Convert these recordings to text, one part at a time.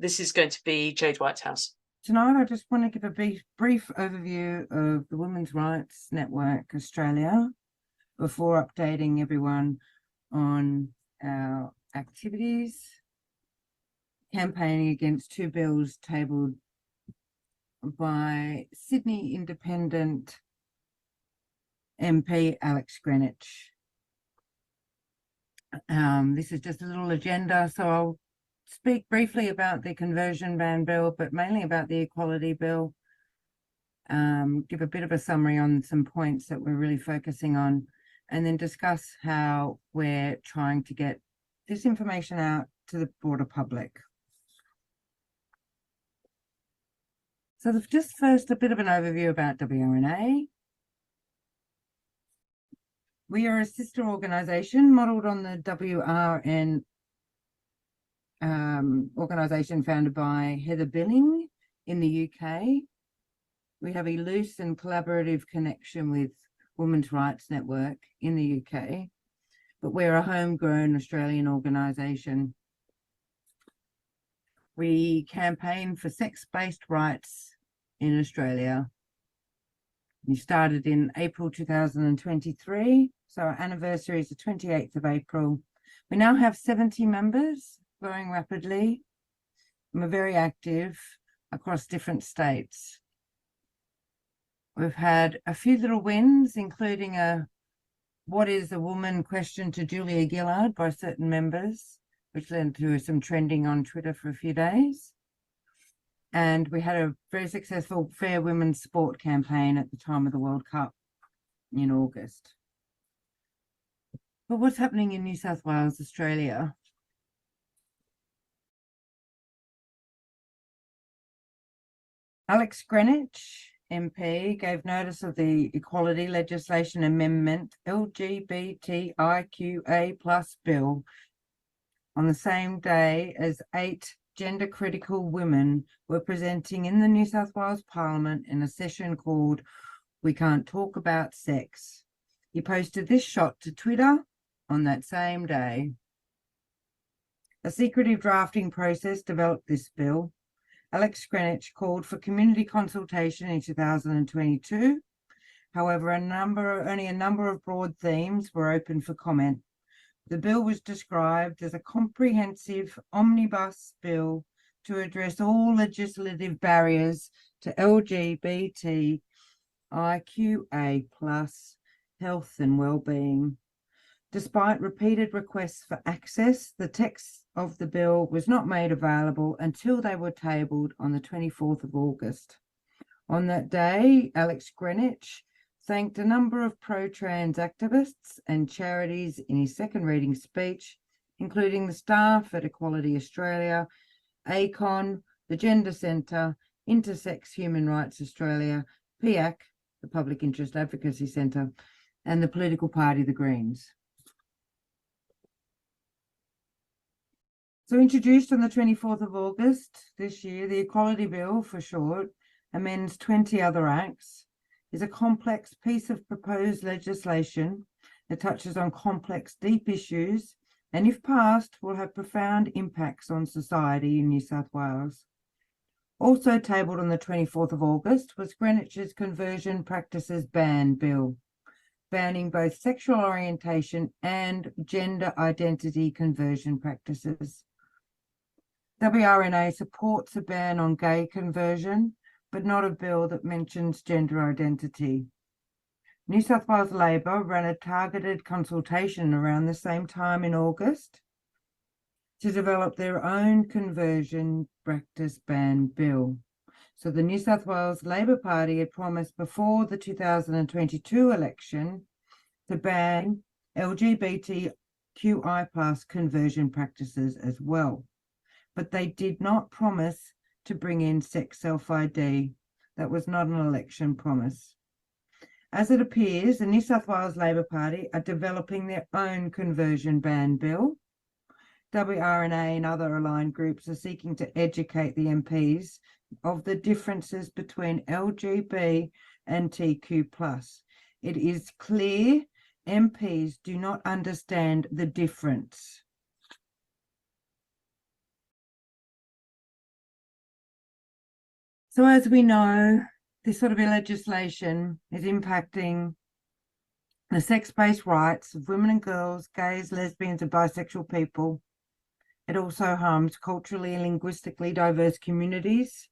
This is going to be Jade Whitehouse. Tonight, I just want to give a brief overview of the Women's Rights Network Australia before updating everyone on our activities, campaigning against two bills tabled by Sydney Independent MP Alex Greenwich. This is just a little agenda, so I'll speak briefly about the conversion ban bill, but mainly about the equality bill. Give a bit of a summary on some points that we're really focusing on, and then discuss how we're trying to get this information out to the broader public. So just first, a bit of an overview about WRNA. We are a sister organisation modelled on the WRNA organisation founded by Heather Billing in the UK. We have a loose and collaborative connection with Women's Rights Network in the UK, but we're a homegrown Australian organisation. We campaign for sex-based rights in Australia. We started in April 2023, so our anniversary is the 28th of April. We now have 70 members, growing rapidly, and we're very active across different states. We've had a few little wins, including a "What is a woman?" question to Julia Gillard by certain members, which led to some trending on Twitter for a few days. And we had a very successful Fair Women's Sport campaign at the time of the World Cup in August. But what's happening in New South Wales, Australia? Alex Greenwich, MP, gave notice of the Equality Legislation Amendment LGBTIQA+ bill on the same day as 8 gender-critical women were presenting in the New South Wales Parliament in a session called "We Can't Talk About Sex." He posted this shot to Twitter on that same day. A secretive drafting process developed this bill. Alex Greenwich called for community consultation in 2022. However, only a number of broad themes were open for comment. The bill was described as a comprehensive omnibus bill to address all legislative barriers to LGBTIQA+ health and well-being. Despite repeated requests for access, the text of the bill was not made available until they were tabled on the 24th of August. On that day, Alex Greenwich thanked a number of pro-trans activists and charities in his second reading speech, including the staff at Equality Australia, ACON, the Gender Centre, Intersex Human Rights Australia, PIAC, the Public Interest Advocacy Centre, and the political party, the Greens. So introduced on the 24th of August this year, the Equality Bill, for short, amends 20 other acts, is a complex piece of proposed legislation that touches on complex, deep issues, and if passed, will have profound impacts on society in New South Wales. Also tabled on the 24th of August was Greenwich's Conversion Practices Ban Bill, banning both sexual orientation and gender identity conversion practices. WRNA supports a ban on gay conversion, but not a bill that mentions gender identity. New South Wales Labor ran a targeted consultation around the same time in August to develop their own conversion practice ban bill. So the New South Wales Labor Party had promised before the 2022 election to ban LGBTQI+ conversion practices as well. But they did not promise to bring in sex self-ID. That was not an election promise. As it appears, the New South Wales Labor Party are developing their own conversion ban bill. WRNA and other aligned groups are seeking to educate the MPs of the differences between LGB and TQ+. It is clear MPs do not understand the difference. So as we know, this sort of legislation is impacting the sex-based rights of women and girls, gays, lesbians, and bisexual people. It also harms culturally and linguistically diverse communities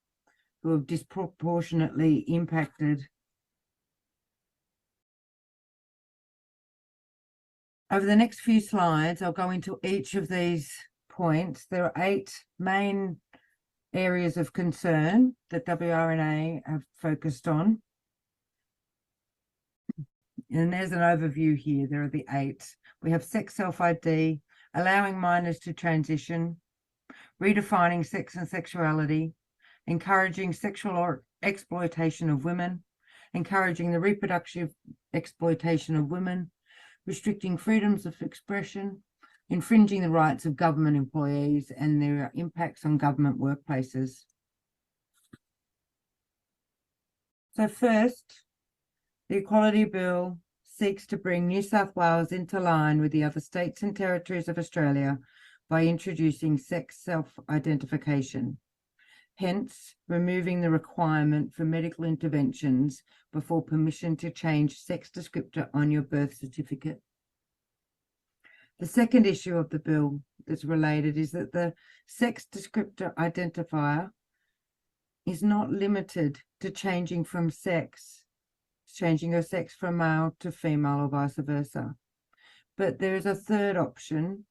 who are disproportionately impacted. Over the next few slides, I'll go into each of these points. There are 8 main areas of concern that WRNA have focused on. And there's an overview here. There are the 8. We have sex self-ID, allowing minors to transition, redefining sex and sexuality, encouraging sexual exploitation of women, encouraging the reproductive exploitation of women, restricting freedoms of expression, infringing the rights of government employees, and their impacts on government workplaces. So first, the Equality Bill seeks to bring New South Wales into line with the other states and territories of Australia by introducing sex self-identification, hence removing the requirement for medical interventions before permission to change sex descriptor on your birth certificate. The second issue of the bill that's related is that the sex descriptor identifier is not limited to changing from sex, changing your sex from male to female or vice versa. But there is a third option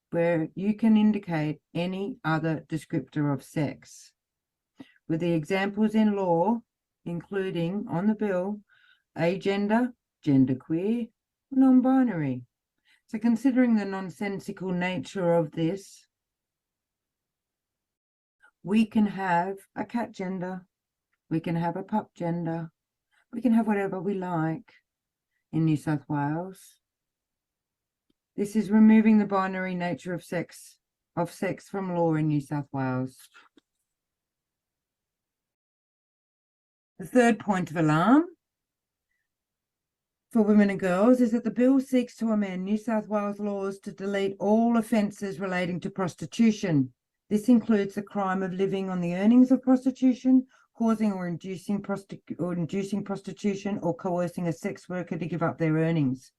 where you can indicate any other descriptor of sex, with the examples in law, including on the bill, agender, genderqueer, non-binary. So considering the nonsensical nature of this, we can have a cat gender, we can have a pup gender, we can have whatever we like in New South Wales. This is removing the binary nature of sex from law in New South Wales. The third point of alarm for women and girls is that the bill seeks to amend New South Wales laws to delete all offences relating to prostitution. This includes the crime of living on the earnings of prostitution, causing or inducing prostitution, or coercing a sex worker to give up their earnings.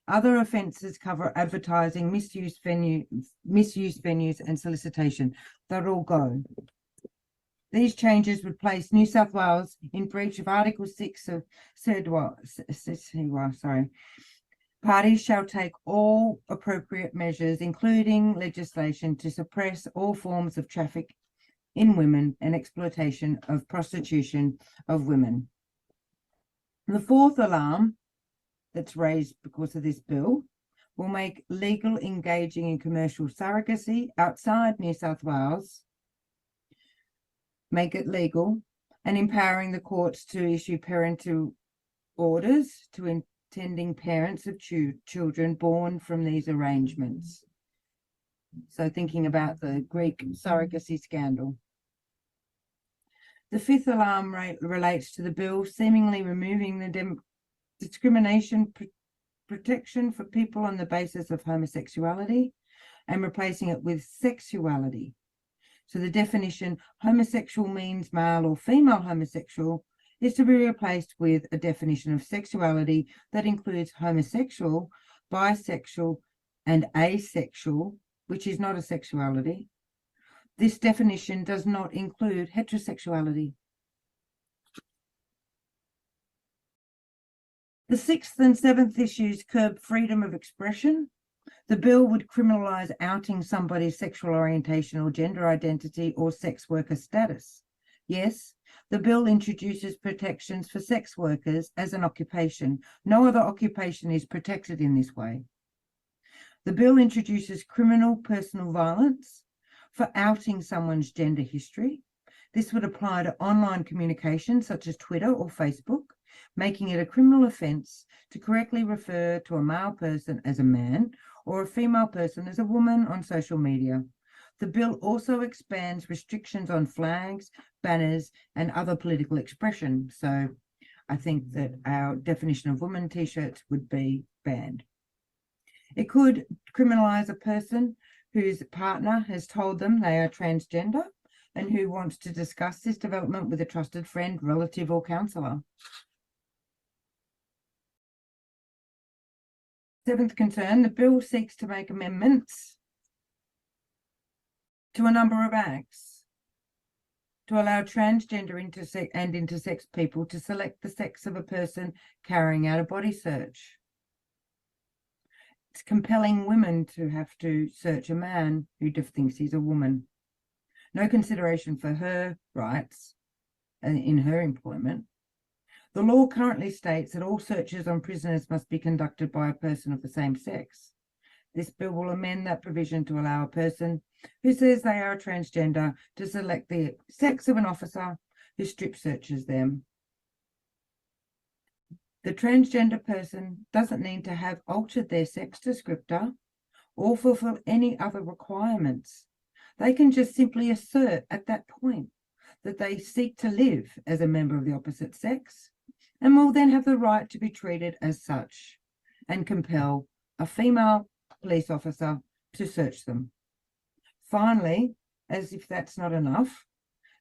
Other offences cover advertising, misuse venues, and solicitation. They'll all go. These changes would place New South Wales in breach of Article 6 of CEDAW. Parties shall take all appropriate measures, including legislation, to suppress all forms of traffic in women and exploitation of prostitution of women. And the fourth alarm that's raised because of this bill will make legal engaging in commercial surrogacy outside New South Wales, make it legal, and empowering the courts to issue parental orders to intending parents of children born from these arrangements. So thinking about the Greek surrogacy scandal. The fifth alarm relates to the bill seemingly removing the discrimination protection for people on the basis of homosexuality and replacing it with sexuality. So the definition homosexual means male or female homosexual is to be replaced with a definition of sexuality that includes homosexual, bisexual, and asexual, which is not a sexuality. This definition does not include heterosexuality. The sixth and seventh issues curb freedom of expression. The bill would criminalise outing somebody's sexual orientation or gender identity or sex worker status. Yes, the bill introduces protections for sex workers as an occupation. No other occupation is protected in this way. The bill introduces criminal personal violence for outing someone's gender history. This would apply to online communication such as Twitter or Facebook, making it a criminal offence to correctly refer to a male person as a man or a female person as a woman on social media. The bill also expands restrictions on flags, banners, and other political expression. So I think that our definition of woman t-shirts would be banned. It could criminalise a person whose partner has told them they are transgender, and who wants to discuss this development with a trusted friend, relative, or counsellor. Seventh concern, the bill seeks to make amendments to a number of acts to allow transgender and intersex people to select the sex of a person carrying out a body search. It's compelling women to have to search a man who thinks he's a woman. No consideration for her rights in her employment. The law currently states that all searches on prisoners must be conducted by a person of the same sex. This bill will amend that provision to allow a person who says they are a transgender to select the sex of an officer who strip searches them. The transgender person doesn't need to have altered their sex descriptor or fulfill any other requirements. They can just simply assert at that point that they seek to live as a member of the opposite sex and will then have the right to be treated as such and compel a female police officer to search them. Finally, as if that's not enough,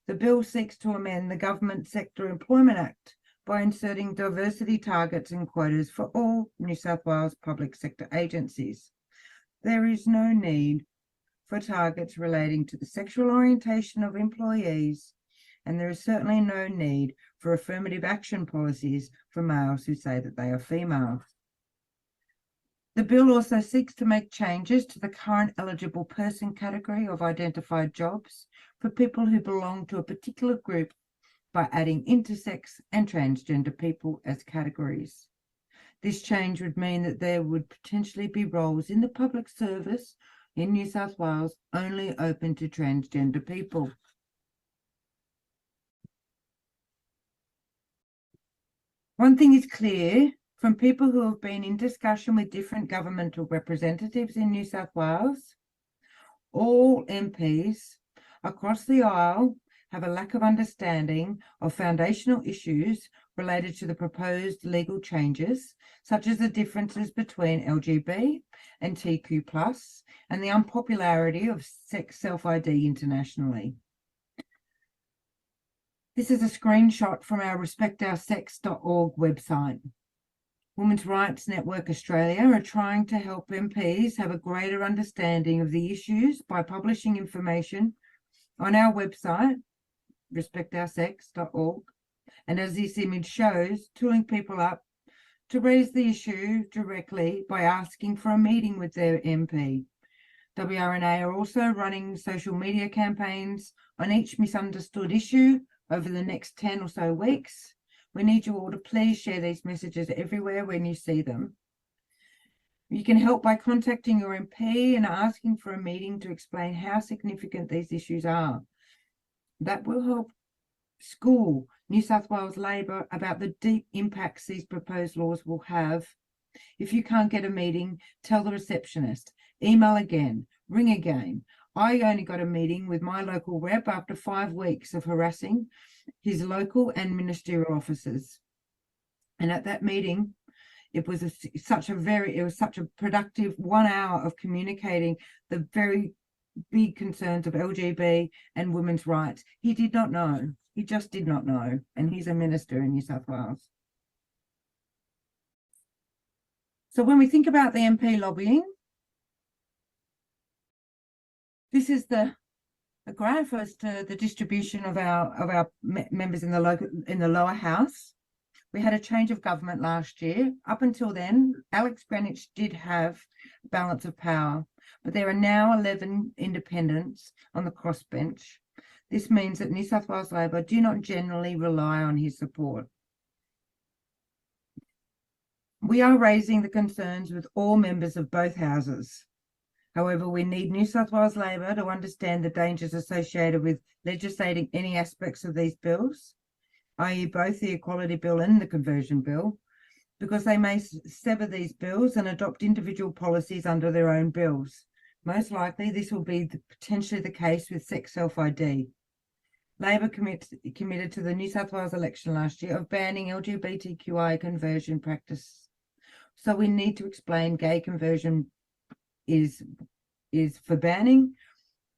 the bill seeks to amend the Government Sector Employment Act by inserting diversity targets and quotas for all New South Wales public sector agencies. There is no need for targets relating to the sexual orientation of employees, and there is certainly no need for affirmative action policies for males who say that they are female. The bill also seeks to make changes to the current eligible person category of identified jobs for people who belong to a particular group by adding intersex and transgender people as categories. This change would mean that there would potentially be roles in the public service in New South Wales only open to transgender people. One thing is clear from people who have been in discussion with different governmental representatives in New South Wales, all MPs across the aisle have a lack of understanding of foundational issues related to the proposed legal changes, such as the differences between LGB and TQ+, and the unpopularity of sex self-ID internationally. This is a screenshot from our respectoursex.org website. Women's Rights Network Australia are trying to help MPs have a greater understanding of the issues by publishing information on our website, respectoursex.org, and as this image shows, tooling people up to raise the issue directly by asking for a meeting with their MP. WRNA are also running social media campaigns on each misunderstood issue over the next 10 or so weeks. We need you all to please share these messages everywhere when you see them. You can help by contacting your MP and asking for a meeting to explain how significant these issues are. That will help school New South Wales Labor about the deep impacts these proposed laws will have. If you can't get a meeting, tell the receptionist, email again, ring again. I only got a meeting with my local rep after 5 weeks of harassing his local and ministerial officers. And at that meeting, it was such a productive 1 hour of communicating the very big concerns of LGB and women's rights. He did not know. He just did not know. And he's a minister in New South Wales. So when we think about the MP lobbying, this is the graph as to the distribution of our members in the lower house. We had a change of government last year. Up until then, Alex Greenwich did have balance of power, but there are now 11 independents on the crossbench. This means that New South Wales Labor do not generally rely on his support. We are raising the concerns with all members of both houses. However, we need New South Wales Labor to understand the dangers associated with legislating any aspects of these bills, i.e. both the Equality Bill and the Conversion Bill, because they may sever these bills and adopt individual policies under their own bills. Most likely, this will be potentially the case with sex self-ID. Labor committed to the New South Wales election last year of banning LGBTQI conversion practice. So we need to explain gay conversion is for banning,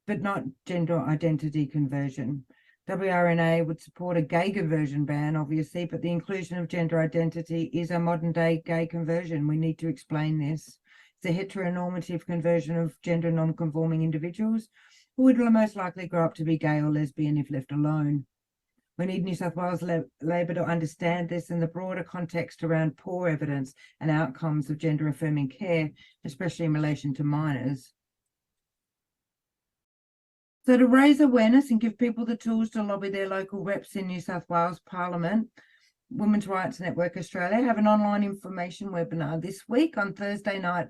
but not gender identity conversion. WRNA would support a gay conversion ban, obviously, but the inclusion of gender identity is a modern day gay conversion. We need to explain this. It's a heteronormative conversion of gender non-conforming individuals who would most likely grow up to be gay or lesbian if left alone. We need New South Wales Labor to understand this in the broader context around poor evidence and outcomes of gender affirming care, especially in relation to minors. So to raise awareness and give people the tools to lobby their local reps in New South Wales Parliament, Women's Rights Network Australia have an online information webinar this week on Thursday night,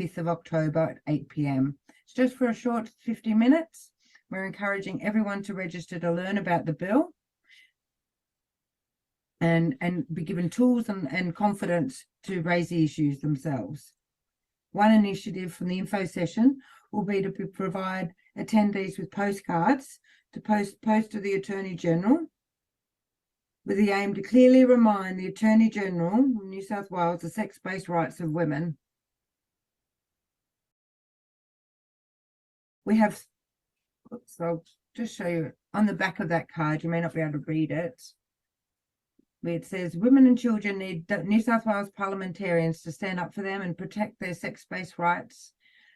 5th of October at 8 p.m. It's just for a short 50 minutes. We're encouraging everyone to register to learn about the bill and be given tools and confidence to raise the issues themselves. One initiative from the info session will be to provide attendees with postcards to post to the Attorney General, with the aim to clearly remind the Attorney General of New South Wales the sex-based rights of women. We have, so I'll just show you on the back of that card, you may not be able to read it. It says women and children need New South Wales parliamentarians to stand up for them and protect their sex-based rights.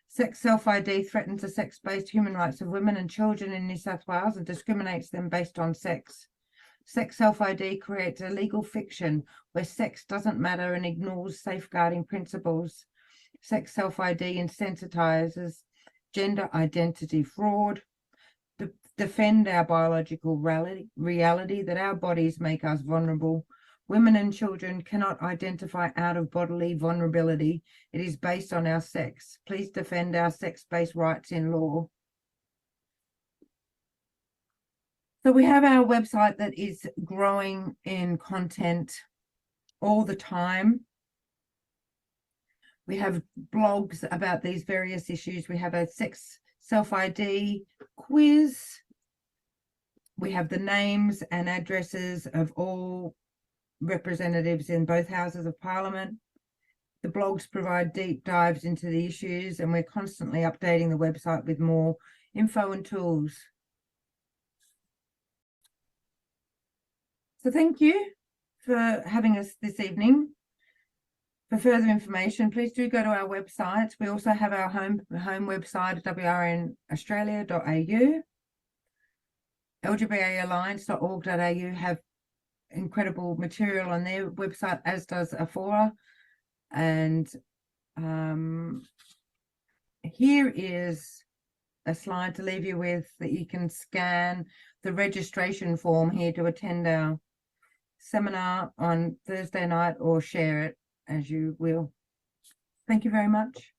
Sex self-ID threatens the sex-based human rights of women and children in New South Wales and discriminates them based on sex. Sex self-ID creates a legal fiction where sex doesn't matter and ignores safeguarding principles. Sex self-ID insensitizes gender identity fraud. Defend our biological reality that our bodies make us vulnerable. Women and children cannot identify out of bodily vulnerability. It is based on our sex. Please defend our sex-based rights in law. So we have our website that is growing in content all the time. We have blogs about these various issues. We have a sex self-ID quiz. We have the names and addresses of all representatives in both houses of Parliament. The blogs provide deep dives into the issues, and we're constantly updating the website with more info and tools. So thank you for having us this evening. For further information, please do go to our website. We also have our home website at WRNaustralia.au. LGBTalliance.org.au have incredible material on their website, as does Afora. And here is a slide to leave you with that you can scan the registration form here to attend our seminar on Thursday night, or share it as you will. Thank you very much.